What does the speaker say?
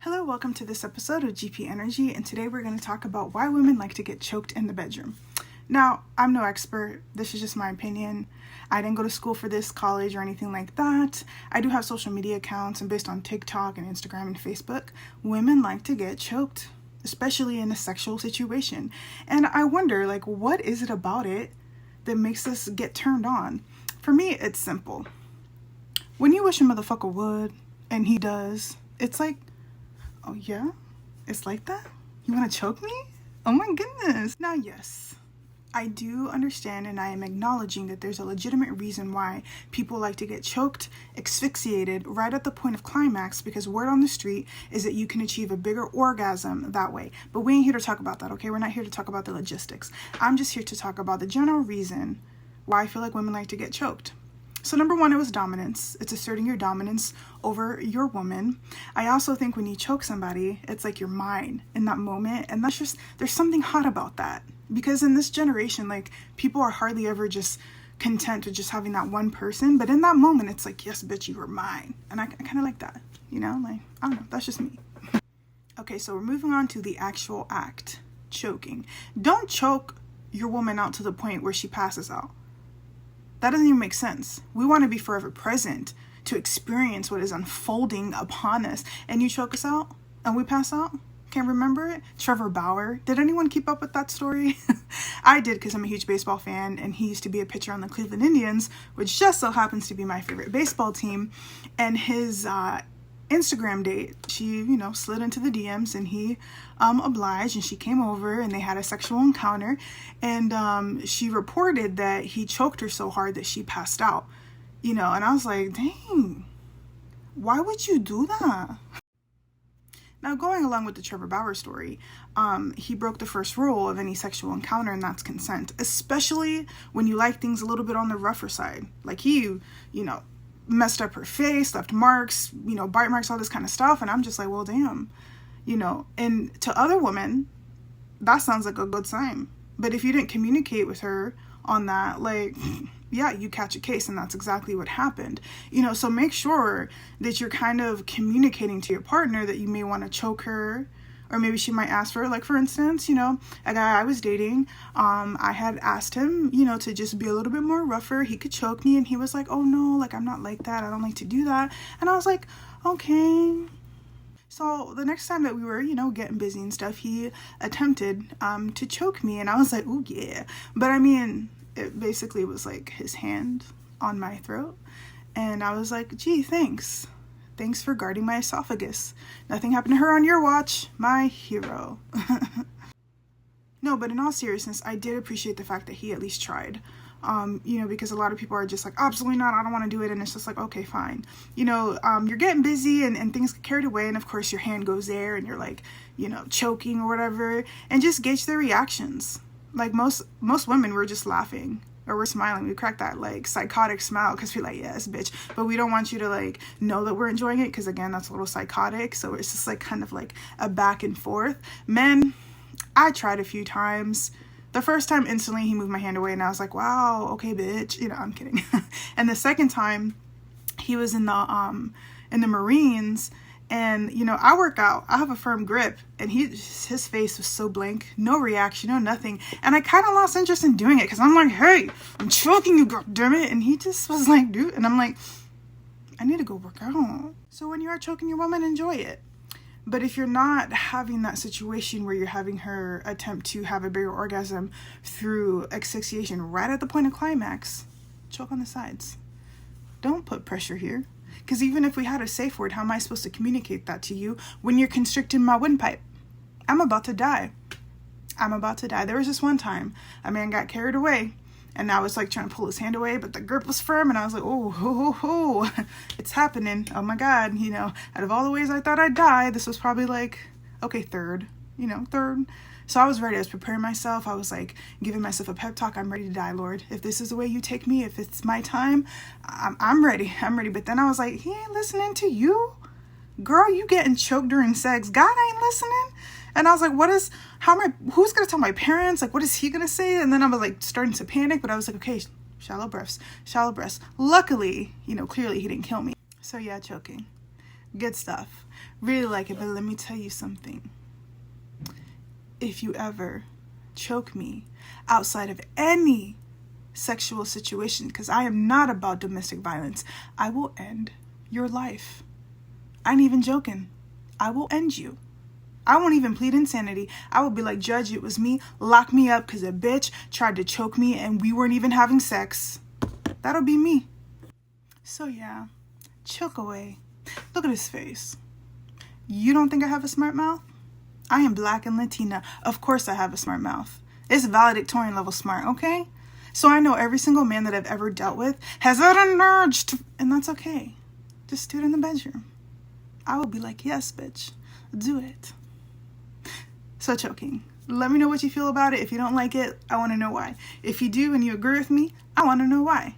Hello, welcome to this episode of GPEnergie, and today we're going to talk about why women like to get choked in the bedroom. Now, I'm no expert. This is just my opinion. I didn't go to school for this, college, or anything like that. I do have social media accounts, and based on TikTok and Instagram and Facebook, women like to get choked, especially in a sexual situation. And I wonder, what is it about it that makes us get turned on? For me, it's simple. When you wish a motherfucker would, and he does, it's like, oh yeah? It's like that? You want to choke me? Oh my goodness. Now, yes, I do understand and I am acknowledging that there's a legitimate reason why people like to get choked, asphyxiated right at the point of climax, because word on the street is that you can achieve a bigger orgasm that way. But we ain't here to talk about that, okay? We're not here to talk about the logistics. I'm just here to talk about the general reason why I feel like women like to get choked. So number one, it was dominance. It's asserting your dominance over your woman. I also think when you choke somebody, it's like you're mine in that moment. And that's just, there's something hot about that. Because in this generation, people are hardly ever just content with just having that one person. But in that moment, it's like, yes, bitch, you were mine. And I kind of like that, I don't know, that's just me. Okay, so we're moving on to the actual act, choking. Don't choke your woman out to the point where she passes out. That doesn't even make sense. We want to be forever present to experience what is unfolding upon us. And you choke us out and we pass out? Can't remember it? Trevor Bauer. Did anyone keep up with that story? I did, because I'm a huge baseball fan, and he used to be a pitcher on the Cleveland Indians, which just so happens to be my favorite baseball team. And his Instagram date, she, slid into the DMs, and he obliged, and she came over and they had a sexual encounter, and she reported that he choked her so hard that she passed out, and I was like, dang, why would you do that? Now, going along with the Trevor Bauer story, he broke the first rule of any sexual encounter, and that's consent, especially when you like things a little bit on the rougher side. Like he, messed up her face, left marks, bite marks, all this kind of stuff. And I'm just like, well, damn, and to other women, that sounds like a good sign. But if you didn't communicate with her on that, yeah, you catch a case, and that's exactly what happened. So make sure that you're kind of communicating to your partner that you may want to choke her, or maybe she might ask for, for instance, a guy I was dating, I had asked him, to just be a little bit more rougher. He could choke me, and he was like, oh no, I'm not like that. I don't like to do that. And I was like, okay. So the next time that we were, getting busy and stuff, he attempted to choke me, and I was like, oh yeah. But it basically was his hand on my throat, and I was like, gee, thanks for guarding my esophagus. Nothing happened to her on your watch, my hero. No, but in all seriousness, I did appreciate the fact that he at least tried. Because a lot of people are just like, absolutely not, I don't want to do it. And it's just like, okay, fine. You're getting busy and things get carried away. And of course your hand goes there and you're choking or whatever, and just gauge their reactions. Most women, we're just laughing or we're smiling. We crack that psychotic smile because we're like, yes, bitch. But we don't want you to know that we're enjoying it, because again, that's a little psychotic. So it's just kind of a back and forth. Men, I tried a few times. The first time, instantly he moved my hand away, and I was like, wow, okay, bitch. I'm kidding. And the second time, he was in the Marines, and I work out. I have a firm grip, and his face was so blank, no reaction, no nothing. And I kind of lost interest in doing it, because I'm like, hey, I'm choking you, goddammit. And he just was like, dude, and I'm like, I need to go work out. So when you are choking your woman, enjoy it. But if you're not having that situation where you're having her attempt to have a bigger orgasm through asphyxiation right at the point of climax, choke on the sides. Don't put pressure here. Because even if we had a safe word, how am I supposed to communicate that to you when you're constricting my windpipe? I'm about to die. There was this one time a man got carried away, and I was trying to pull his hand away, but the grip was firm, and I was like, oh, it's happening. Oh my God, out of all the ways I thought I'd die, this was probably third. So I was ready. I was preparing myself. I was giving myself a pep talk. I'm ready to die, Lord. If this is the way you take me, if it's my time, I'm ready. But then I was like, he ain't listening to you. Girl, you getting choked during sex. God ain't listening. And I was like, who's going to tell my parents? What is he going to say? And then I was starting to panic, but I was like, okay, shallow breaths. Luckily, clearly he didn't kill me. So yeah, choking. Good stuff. Really like it, but let me tell you something. If you ever choke me outside of any sexual situation, because I am not about domestic violence, I will end your life. I ain't even joking. I will end you. I won't even plead insanity. I will be like, Judge, it was me. Lock me up because a bitch tried to choke me and we weren't even having sex. That'll be me. So yeah, choke away. Look at his face. You don't think I have a smart mouth? I am black and Latina. Of course I have a smart mouth. It's valedictorian level smart, okay? So I know every single man that I've ever dealt with has had an urge to, and that's okay. Just do it in the bedroom. I will be like, yes, bitch, do it. So choking. Let me know what you feel about it. If you don't like it, I want to know why. If you do and you agree with me, I want to know why.